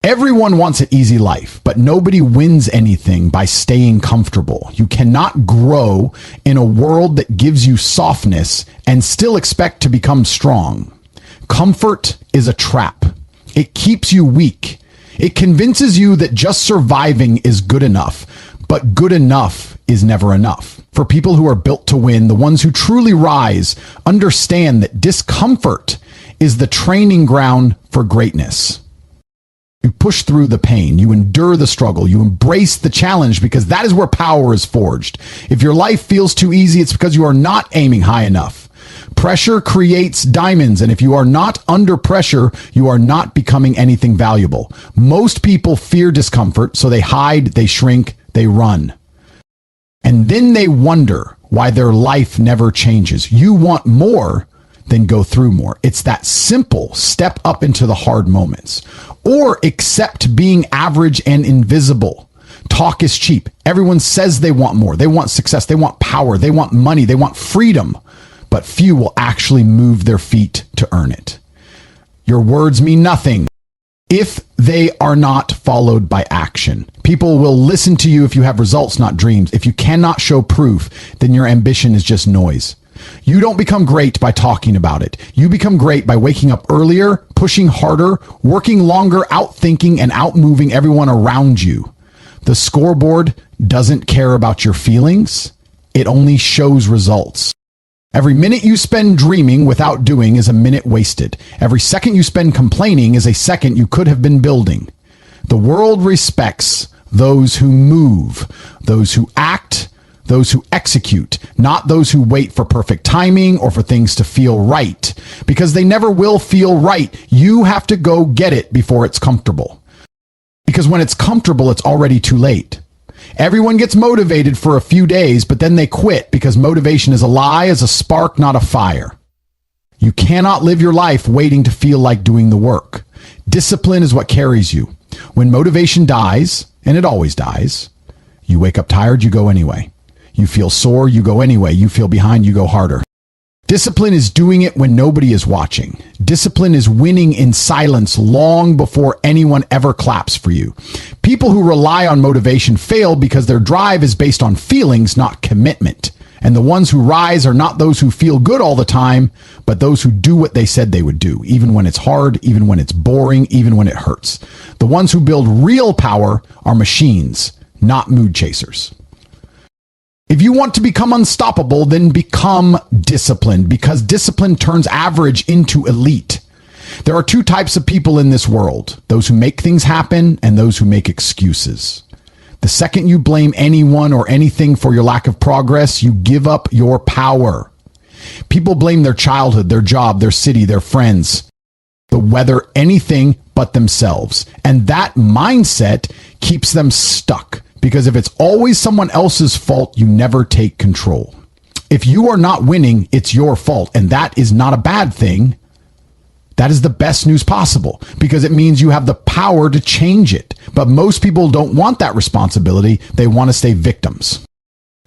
Everyone wants an easy life, but nobody wins anything by staying comfortable. You cannot grow in a world that gives you softness and still expect to become strong. Comfort is a trap. It keeps you weak. It convinces you that just surviving is good enough, but good enough is never enough. For people who are built to win, the ones who truly rise, understand that discomfort is the training ground for greatness. You push through the pain, you endure the struggle, you embrace the challenge because that is where power is forged. If your life feels too easy, it's because you are not aiming high enough. Pressure creates diamonds, and if you are not under pressure, you are not becoming anything valuable. Most people fear discomfort, so they hide, they shrink, they run. And then they wonder why their life never changes. You want more, then go through more. It's that simple. Step up into the hard moments. Or accept being average and invisible. Talk is cheap. Everyone says they want more. They want success. They want power. They want money. They want freedom. But few will actually move their feet to earn it. Your words mean nothing if they are not followed by action. People will listen to you if you have results, not dreams. If you cannot show proof, then your ambition is just noise. You don't become great by talking about it. You become great by waking up earlier, pushing harder, working longer, outthinking and outmoving everyone around you. The scoreboard doesn't care about your feelings. It only shows results. Every minute you spend dreaming without doing is a minute wasted. Every second you spend complaining is a second you could have been building. The world respects those who move, those who act, those who execute, not those who wait for perfect timing or for things to feel right, because they never will feel right. You have to go get it before it's comfortable. Because when it's comfortable, it's already too late. Everyone gets motivated for a few days, but then they quit because motivation is a lie, is a spark, not a fire. You cannot live your life waiting to feel like doing the work. Discipline is what carries you. When motivation dies, and it always dies, you wake up tired, you go anyway. You feel sore, you go anyway. You feel behind, you go harder. Discipline is doing it when nobody is watching. Discipline is winning in silence long before anyone ever claps for you. People who rely on motivation fail because their drive is based on feelings, not commitment. And the ones who rise are not those who feel good all the time, but those who do what they said they would do, even when it's hard, even when it's boring, even when it hurts. The ones who build real power are machines, not mood chasers. If you want to become unstoppable, then become disciplined, because discipline turns average into elite. There are two types of people in this world, those who make things happen and those who make excuses. The second you blame anyone or anything for your lack of progress, you give up your power. People blame their childhood, their job, their city, their friends, the weather, anything but themselves. And that mindset keeps them stuck. Because if it's always someone else's fault, you never take control. If you are not winning, it's your fault. And that is not a bad thing. That is the best news possible, because it means you have the power to change it. But most people don't want that responsibility. They want to stay victims.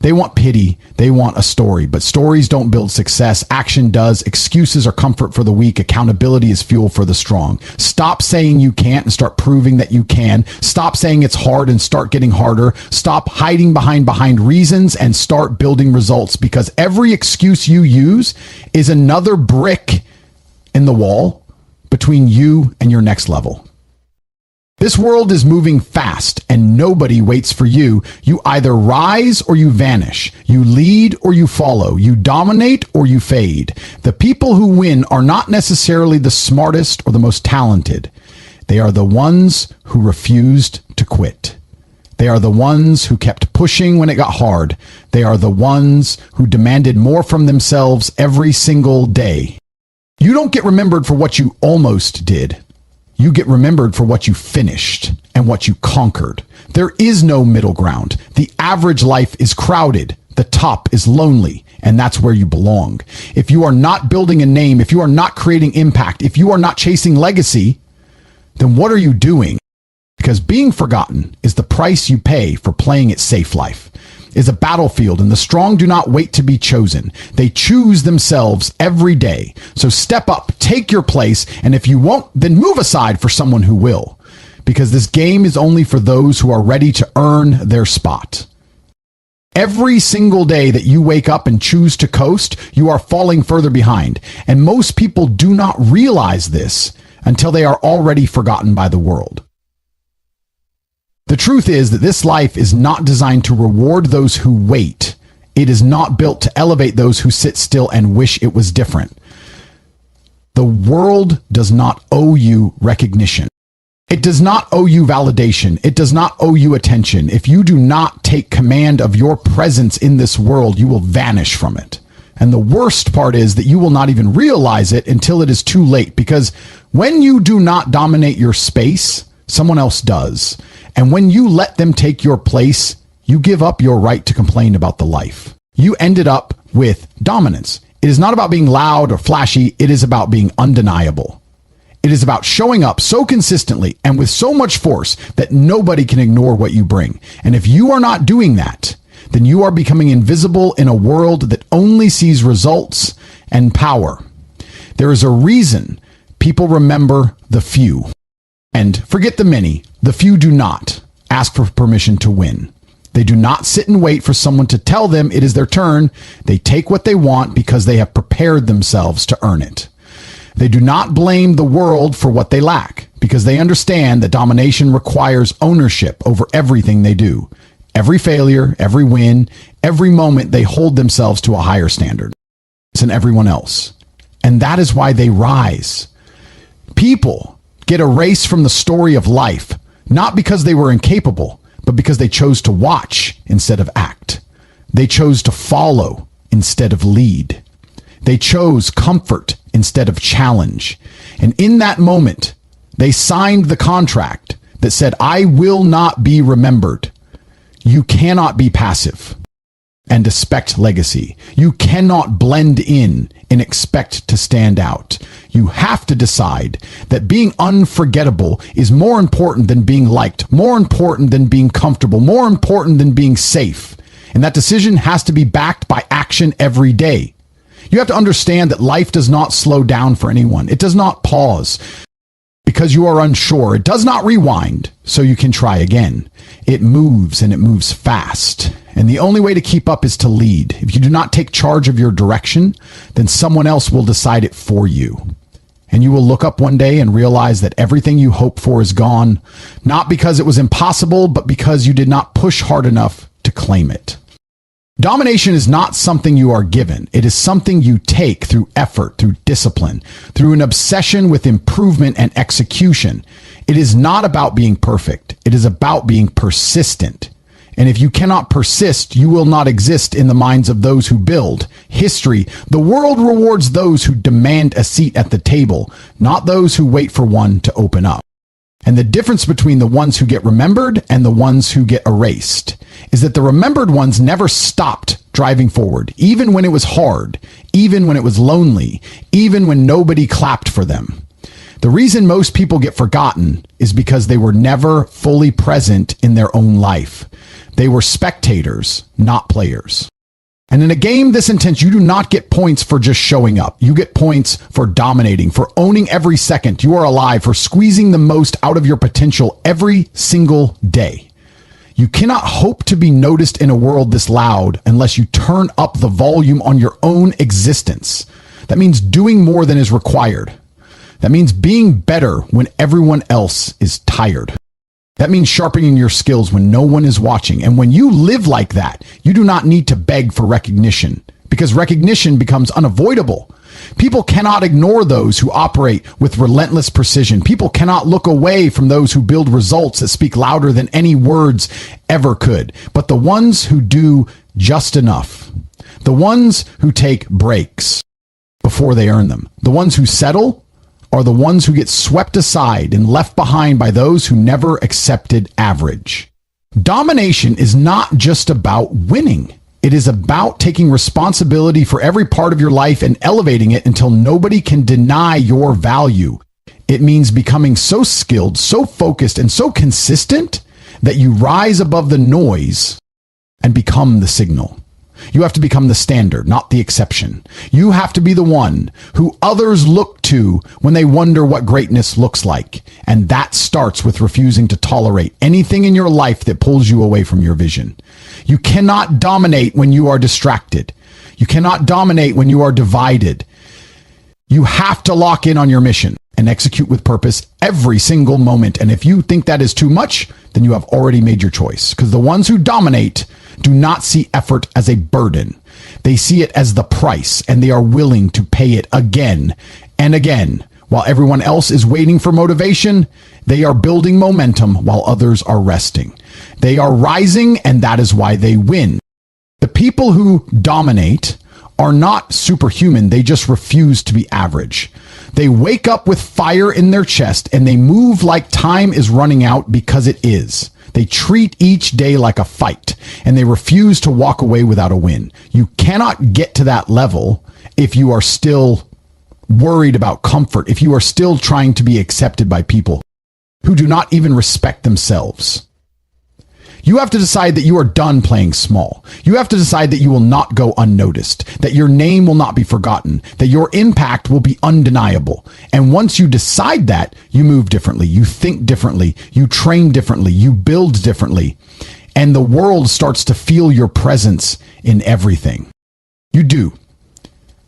They want pity. They want a story. But stories don't build success. Action does. Excuses are comfort for the weak. Accountability is fuel for the strong. Stop saying you can't and start proving that you can. Stop saying it's hard and start getting harder. Stop hiding behind reasons and start building results, because every excuse you use is another brick in the wall between you and your next level. This world is moving fast and nobody waits for you. You either rise or you vanish. You lead or you follow. You dominate or you fade. The people who win are not necessarily the smartest or the most talented. They are the ones who refused to quit. They are the ones who kept pushing when it got hard. They are the ones who demanded more from themselves every single day. You don't get remembered for what you almost did. You get remembered for what you finished and what you conquered. There is no middle ground. The average life is crowded. The top is lonely, and that's where you belong. If you are not building a name, if you are not creating impact, if you are not chasing legacy, then what are you doing? Because being forgotten is the price you pay for playing it safe. Life is a battlefield, and the strong do not wait to be chosen. They choose themselves every day. So step up, take your place, and if you won't, then move aside for someone who will. because this game is only for those who are ready to earn their spot. Every single day that you wake up and choose to coast, you are falling further behind. And most people do not realize this until they are already forgotten by the world. The truth is that this life is not designed to reward those who wait. It is not built to elevate those who sit still and wish it was different. The world does not owe you recognition. It does not owe you validation. It does not owe you attention. If you do not take command of your presence in this world, you will vanish from it. And the worst part is that you will not even realize it until it is too late, because when you do not dominate your space, someone else does. And when you let them take your place, you give up your right to complain about the life. You ended up with dominance. It is not about being loud or flashy. It is about being undeniable. It is about showing up so consistently and with so much force that nobody can ignore what you bring. And if you are not doing that, then you are becoming invisible in a world that only sees results and power. There is a reason people remember the few. And forget the many. The few do not ask for permission to win. They do not sit and wait for someone to tell them it is their turn. They take what they want because they have prepared themselves to earn it. They do not blame the world for what they lack because they understand that domination requires ownership over everything they do. Every failure, every win, every moment they hold themselves to a higher standard than everyone else. And that is why they rise. People get erased from the story of life, not because they were incapable, but because they chose to watch instead of act. They chose to follow instead of lead. They chose comfort instead of challenge. And in that moment, they signed the contract that said, I will not be remembered. You cannot be passive and expect legacy. You cannot blend in and expect to stand out. You have to decide that being unforgettable is more important than being liked, more important than being comfortable, more important than being safe. And that decision has to be backed by action every day. You have to understand that life does not slow down for anyone. It does not pause because you are unsure. It does not rewind so you can try again. It moves, and it moves fast. And the only way to keep up is to lead. If you do not take charge of your direction, then someone else will decide it for you. And you will look up one day and realize that everything you hoped for is gone, not because it was impossible, but because you did not push hard enough to claim it. Domination is not something you are given. It is something you take through effort, through discipline, through an obsession with improvement and execution. It is not about being perfect. It is about being persistent. And if you cannot persist, you will not exist in the minds of those who build history. The world rewards those who demand a seat at the table, not those who wait for one to open up. And the difference between the ones who get remembered and the ones who get erased is that the remembered ones never stopped driving forward, even when it was hard, even when it was lonely, even when nobody clapped for them. The reason most people get forgotten is because they were never fully present in their own life. They were spectators, not players. And in a game this intense, you do not get points for just showing up. You get points for dominating, for owning every second you are alive, for squeezing the most out of your potential every single day. You cannot hope to be noticed in a world this loud unless you turn up the volume on your own existence. That means doing more than is required. That means being better when everyone else is tired. That means sharpening your skills when no one is watching. And when you live like that, you do not need to beg for recognition because recognition becomes unavoidable. People cannot ignore those who operate with relentless precision. People cannot look away from those who build results that speak louder than any words ever could. But the ones who do just enough, the ones who take breaks before they earn them, the ones who settle are the ones who get swept aside and left behind by those who never accepted average. Domination is not just about winning. It is about taking responsibility for every part of your life and elevating it until nobody can deny your value. It means becoming so skilled, so focused, and so consistent that you rise above the noise and become the signal. You have to become the standard, not the exception. You have to be the one who others look to when they wonder what greatness looks like. And that starts with refusing to tolerate anything in your life that pulls you away from your vision. You cannot dominate when you are distracted. You cannot dominate when you are divided. You have to lock in on your mission and execute with purpose every single moment. And if you think that is too much, then you have already made your choice. Because the ones who dominate do not see effort as a burden. They see it as the price, and they are willing to pay it again and again. While everyone else is waiting for motivation, they are building momentum while others are resting. They are rising, and that is why they win. The people who dominate are not superhuman. They just refuse to be average. They wake up with fire in their chest, and they move like time is running out because it is. They treat each day like a fight, and they refuse to walk away without a win. You cannot get to that level if you are still worried about comfort, if you are still trying to be accepted by people who do not even respect themselves. You have to decide that you are done playing small. You have to decide that you will not go unnoticed, that your name will not be forgotten, that your impact will be undeniable. And once you decide that, you move differently, you think differently, you train differently, you build differently, and the world starts to feel your presence in everything. You do.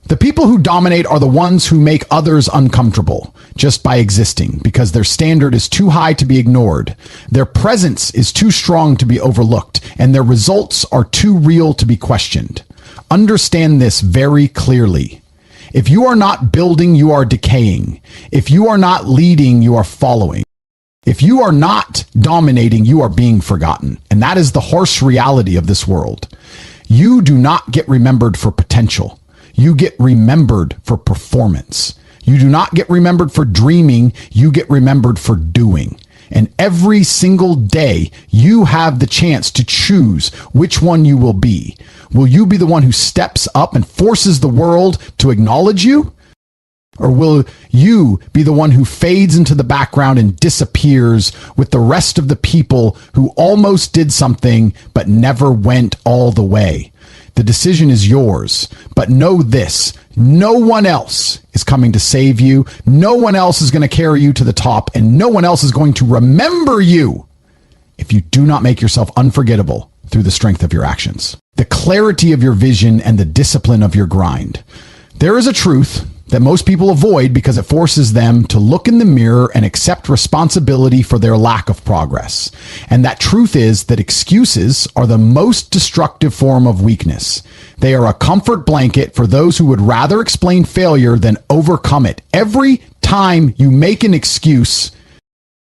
The people who dominate are the ones who make others uncomfortable just by existing because their standard is too high to be ignored. Their presence is too strong to be overlooked, and their results are too real to be questioned. Understand this very clearly. If you are not building, you are decaying. If you are not leading, you are following. If you are not dominating, you are being forgotten. And that is the harsh reality of this world. You do not get remembered for potential. You get remembered for performance. You do not get remembered for dreaming. You get remembered for doing. And every single day, you have the chance to choose which one you will be. Will you be the one who steps up and forces the world to acknowledge you? Or will you be the one who fades into the background and disappears with the rest of the people who almost did something but never went all the way? The decision is yours, but know this, no one else is coming to save you, no one else is going to carry you to the top, and no one else is going to remember you if you do not make yourself unforgettable through the strength of your actions, the clarity of your vision, and the discipline of your grind. There is a truth that most people avoid because it forces them to look in the mirror and accept responsibility for their lack of progress. And that truth is that excuses are the most destructive form of weakness. They are a comfort blanket for those who would rather explain failure than overcome it. Every time you make an excuse,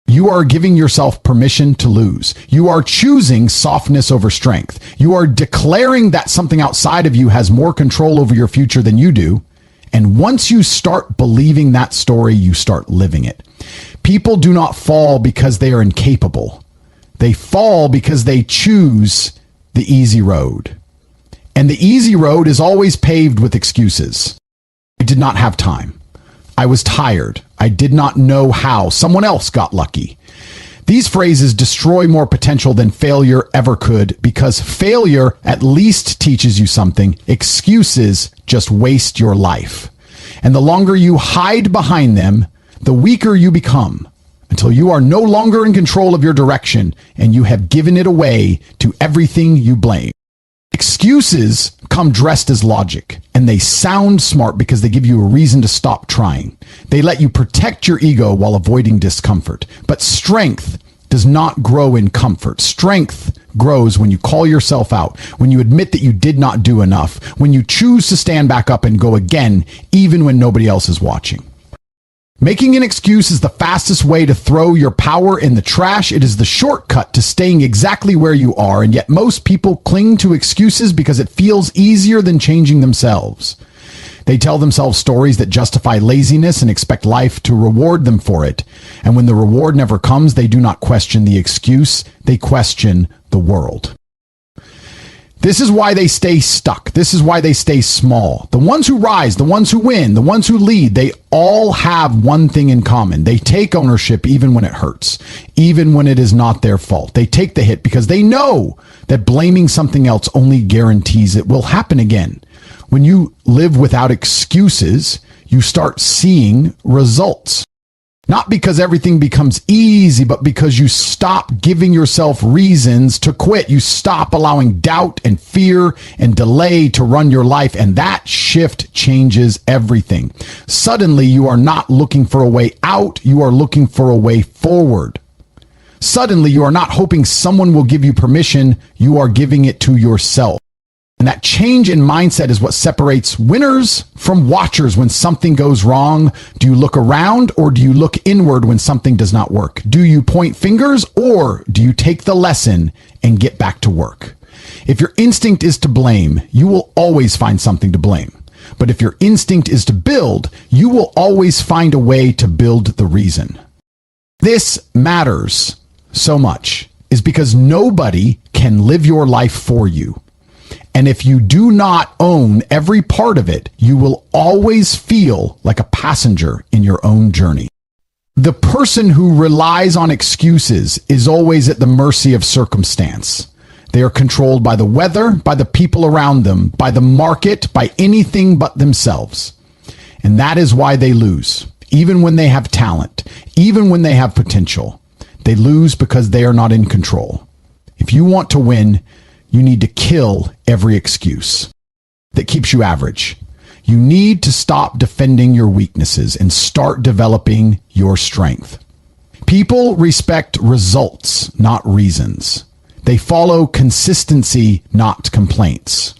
you are giving yourself permission to lose. You are choosing softness over strength. You are declaring that something outside of you has more control over your future than you do. And once you start believing that story, you start living it. People do not fall because they are incapable. They fall because they choose the easy road. And the easy road is always paved with excuses. I did not have time. I was tired. I did not know how. Someone else got lucky. These phrases destroy more potential than failure ever could because failure at least teaches you something. Excuses just waste your life. And the longer you hide behind them, the weaker you become until you are no longer in control of your direction and you have given it away to everything you blame. Excuses come dressed as logic, and they sound smart because they give you a reason to stop trying. They let you protect your ego while avoiding discomfort. But strength does not grow in comfort. Strength grows when you call yourself out, when you admit that you did not do enough, when you choose to stand back up and go again, even when nobody else is watching. Making an excuse is the fastest way to throw your power in the trash. It is the shortcut to staying exactly where you are, and yet most people cling to excuses because it feels easier than changing themselves. They tell themselves stories that justify laziness and expect life to reward them for it. And when the reward never comes, they do not question the excuse, they question the world. This is why they stay stuck. This is why they stay small. The ones who rise, the ones who win, the ones who lead, they all have one thing in common. They take ownership even when it hurts, even when it is not their fault. They take the hit because they know that blaming something else only guarantees it will happen again. When you live without excuses, you start seeing results. Not because everything becomes easy, but because you stop giving yourself reasons to quit. You stop allowing doubt and fear and delay to run your life, and that shift changes everything. Suddenly, you are not looking for a way out, you are looking for a way forward. Suddenly, you are not hoping someone will give you permission, you are giving it to yourself. And that change in mindset is what separates winners from watchers when something goes wrong. Do you look around or do you look inward when something does not work? Do you point fingers or do you take the lesson and get back to work? If your instinct is to blame, you will always find something to blame. But if your instinct is to build, you will always find a way to build the reason. This matters so much is because nobody can live your life for you. And if you do not own every part of it, you will always feel like a passenger in your own journey. The person who relies on excuses is always at the mercy of circumstance. They are controlled by the weather, by the people around them, by the market, by anything but themselves. And that is why they lose. Even when they have talent, even when they have potential, they lose because they are not in control. If you want to win, you need to kill every excuse that keeps you average. You need to stop defending your weaknesses and start developing your strength. People respect results, not reasons. They follow consistency, not complaints.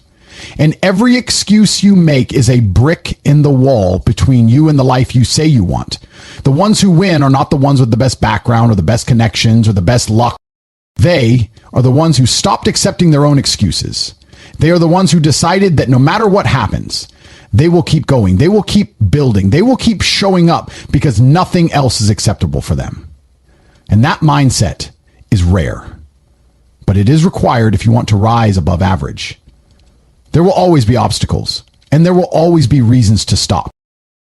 And every excuse you make is a brick in the wall between you and the life you say you want. The ones who win are not the ones with the best background or the best connections or the best luck. They are the ones who stopped accepting their own excuses. They are the ones who decided that no matter what happens, they will keep going. They will keep building. They will keep showing up because nothing else is acceptable for them. And that mindset is rare, but it is required if you want to rise above average. There will always be obstacles, and there will always be reasons to stop.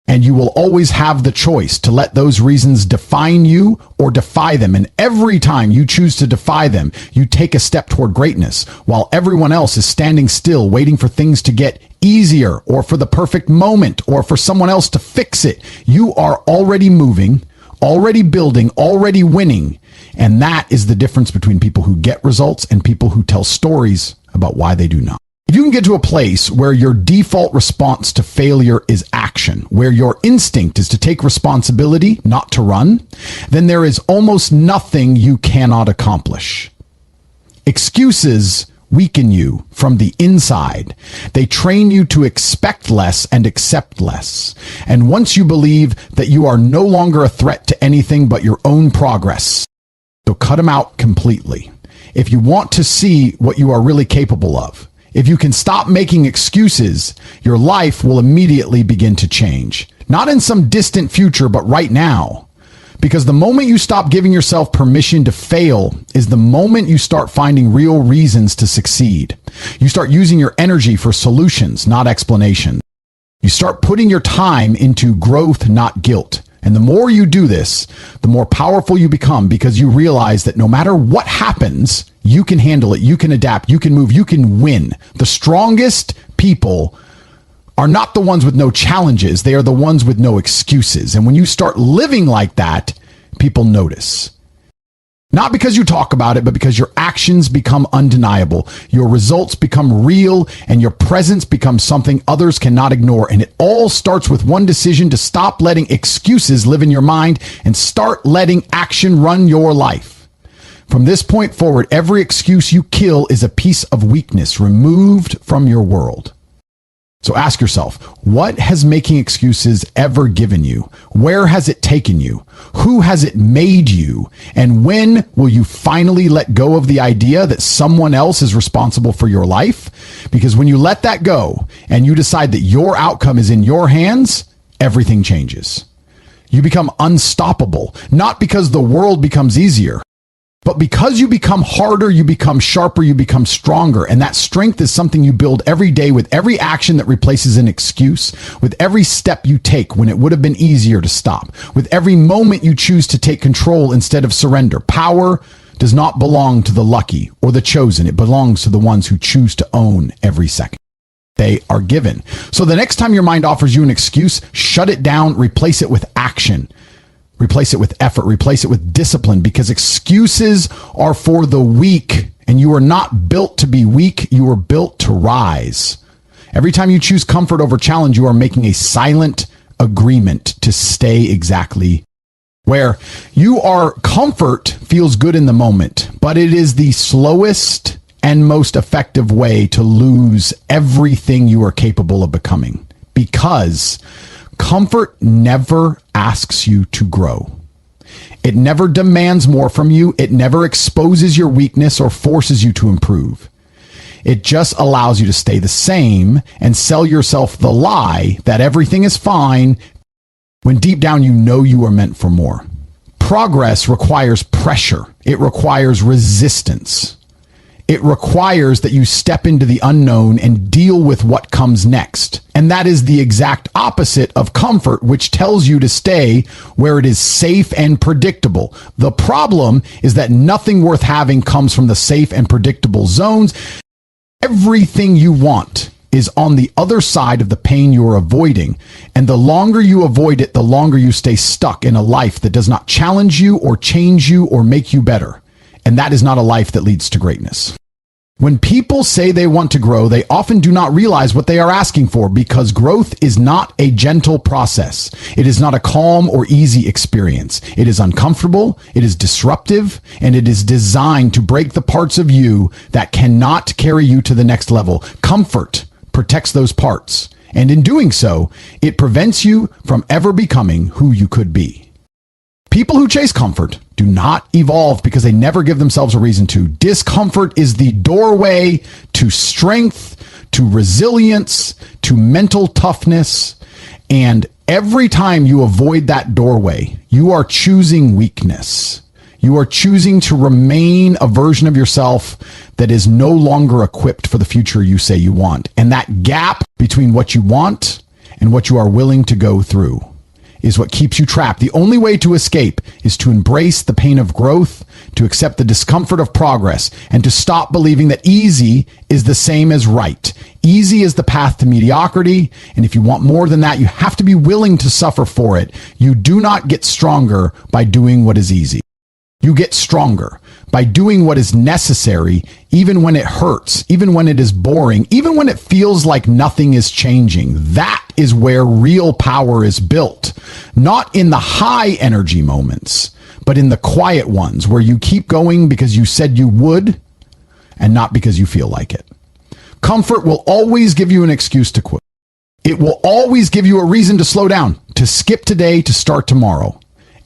And you will always have the choice to let those reasons define you or defy them. And every time you choose to defy them, you take a step toward greatness, while everyone else is standing still, waiting for things to get easier or for the perfect moment or for someone else to fix it. You are already moving, already building, already winning. And that is the difference between people who get results and people who tell stories about why they do not. If you can get to a place where your default response to failure is action, where your instinct is to take responsibility, not to run, then there is almost nothing you cannot accomplish. Excuses weaken you from the inside. They train you to expect less and accept less. And once you believe that you are no longer a threat to anything but your own progress, so cut them out completely. If you want to see what you are really capable of, if you can stop making excuses, your life will immediately begin to change. Not in some distant future, but right now. Because the moment you stop giving yourself permission to fail is the moment you start finding real reasons to succeed. You start using your energy for solutions, not explanations. You start putting your time into growth, not guilt. And the more you do this, the more powerful you become because you realize that no matter what happens, you can handle it, you can adapt, you can move, you can win. The strongest people are not the ones with no challenges. They are the ones with no excuses. And when you start living like that, people notice. Not because you talk about it, but because your actions become undeniable. Your results become real and your presence becomes something others cannot ignore. And it all starts with one decision to stop letting excuses live in your mind and start letting action run your life. From this point forward, every excuse you kill is a piece of weakness removed from your world. So ask yourself, what has making excuses ever given you? Where has it taken you? Who has it made you? And when will you finally let go of the idea that someone else is responsible for your life? Because when you let that go and you decide that your outcome is in your hands, everything changes. You become unstoppable, not because the world becomes easier, But because you become harder, you become sharper, you become stronger. And that strength is something you build every day with every action that replaces an excuse, with every step you take when it would have been easier to stop, with every moment you choose to take control instead of surrender. Power does not belong to the lucky or the chosen. It belongs to the ones who choose to own every second they are given. So the next time your mind offers you an excuse, shut it down, replace it with action. Replace it with effort, replace it with discipline, because excuses are for the weak, and you are not built to be weak. You are built to rise. Every time you choose comfort over challenge, you are making a silent agreement to stay exactly where you are. Comfort feels good in the moment, but it is the slowest and most effective way to lose everything you are capable of becoming, because comfort never asks you to grow. It never demands more from you. It never exposes your weakness or forces you to improve. It just allows you to stay the same and sell yourself the lie that everything is fine when deep down you know you are meant for more. Progress requires pressure. It requires resistance. It requires that you step into the unknown and deal with what comes next. And that is the exact opposite of comfort, which tells you to stay where it is safe and predictable. The problem is that nothing worth having comes from the safe and predictable zones. Everything you want is on the other side of the pain you are avoiding. And the longer you avoid it, the longer you stay stuck in a life that does not challenge you or change you or make you better. And that is not a life that leads to greatness. When people say they want to grow, they often do not realize what they are asking for, because growth is not a gentle process. It is not a calm or easy experience. It is uncomfortable, it is disruptive, and it is designed to break the parts of you that cannot carry you to the next level. Comfort protects those parts, and in doing so, it prevents you from ever becoming who you could be. People who chase comfort do not evolve because they never give themselves a reason to. Discomfort is the doorway to strength, to resilience, to mental toughness. And every time you avoid that doorway, you are choosing weakness. You are choosing to remain a version of yourself that is no longer equipped for the future you say you want. And that gap between what you want and what you are willing to go through is what keeps you trapped. The only way to escape is to embrace the pain of growth, to accept the discomfort of progress, and to stop believing that easy is the same as right. Easy is the path to mediocrity, and if you want more than that, you have to be willing to suffer for it. You do not get stronger by doing what is easy. You get stronger by doing what is necessary, even when it hurts, even when it is boring, even when it feels like nothing is changing. That is where real power is built. Not in the high energy moments, but in the quiet ones where you keep going because you said you would and not because you feel like it. Comfort will always give you an excuse to quit. It will always give you a reason to slow down, to skip today, to start tomorrow.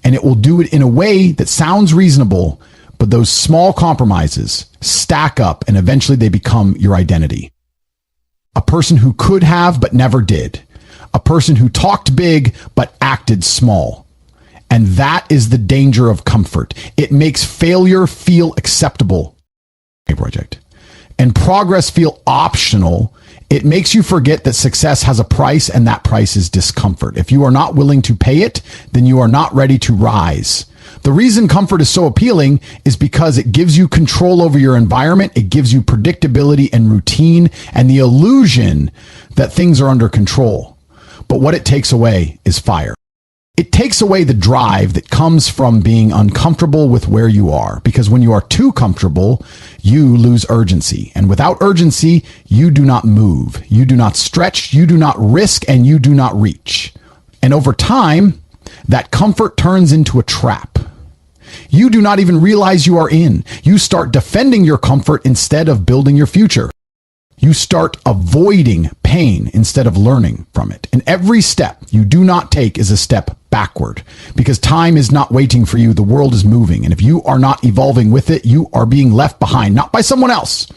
And it will do it in a way that sounds reasonable, but those small compromises stack up and eventually they become your identity. A person who could have but never did. A person who talked big but acted small. And that is the danger of comfort. It makes failure feel acceptable. Project. And progress feel optional. It makes you forget that success has a price, and that price is discomfort. If you are not willing to pay it, then you are not ready to rise. The reason comfort is so appealing is because it gives you control over your environment. It gives you predictability and routine and the illusion that things are under control. But what it takes away is fire. It takes away the drive that comes from being uncomfortable with where you are, because when you are too comfortable, you lose urgency. And without urgency, you do not move, you do not stretch, you do not risk, and you do not reach. And over time, that comfort turns into a trap. You do not even realize you are in. You start defending your comfort instead of building your future. You start avoiding pain instead of learning from it. And every step you do not take is a step backward, because time is not waiting for you. The world is moving. And if you are not evolving with it, you are being left behind, not by someone else,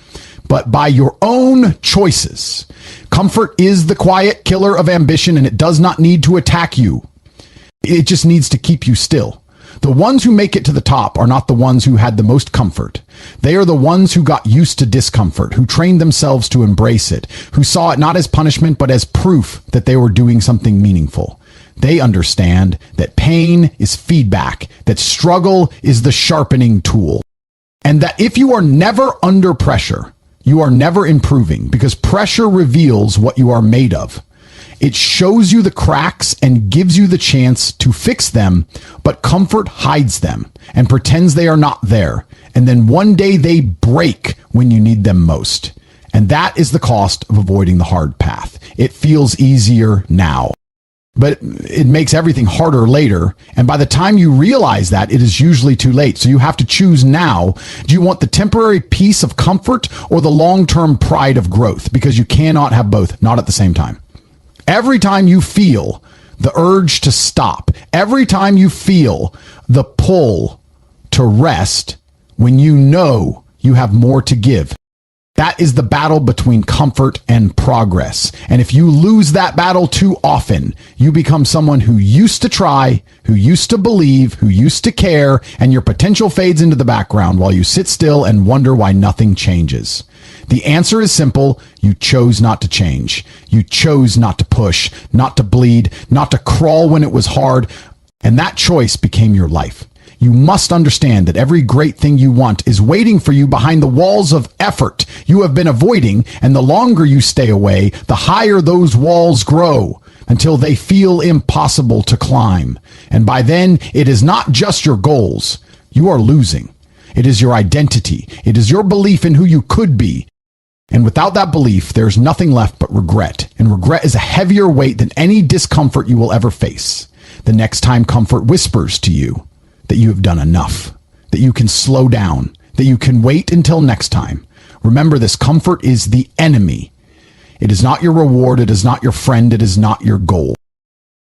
but by your own choices. Comfort is the quiet killer of ambition, and it does not need to attack you. It just needs to keep you still. The ones who make it to the top are not the ones who had the most comfort. They are the ones who got used to discomfort, who trained themselves to embrace it, who saw it not as punishment, but as proof that they were doing something meaningful. They understand that pain is feedback, that struggle is the sharpening tool, and that if you are never under pressure, you are never improving, because pressure reveals what you are made of. It shows you the cracks and gives you the chance to fix them, but comfort hides them and pretends they are not there. And then one day they break when you need them most. And that is the cost of avoiding the hard path. It feels easier now, but it makes everything harder later. And by the time you realize that, it is usually too late. So you have to choose now. Do you want the temporary peace of comfort or the long-term pride of growth? Because you cannot have both, not at the same time. Every time you feel the urge to stop, every time you feel the pull to rest, when you know you have more to give, that is the battle between comfort and progress. And if you lose that battle too often, you become someone who used to try, who used to believe, who used to care, and your potential fades into the background while you sit still and wonder why nothing changes. The answer is simple. You chose not to change. You chose not to push, not to bleed, not to crawl when it was hard. And that choice became your life. You must understand that every great thing you want is waiting for you behind the walls of effort you have been avoiding. And the longer you stay away, the higher those walls grow until they feel impossible to climb. And by then, it is not just your goals. You are losing. It is your identity. It is your belief in who you could be. And without that belief, there's nothing left but regret. And regret is a heavier weight than any discomfort you will ever face. The next time comfort whispers to you that you have done enough, that you can slow down, that you can wait until next time. Remember this, comfort is the enemy. It is not your reward. It is not your friend. It is not your goal.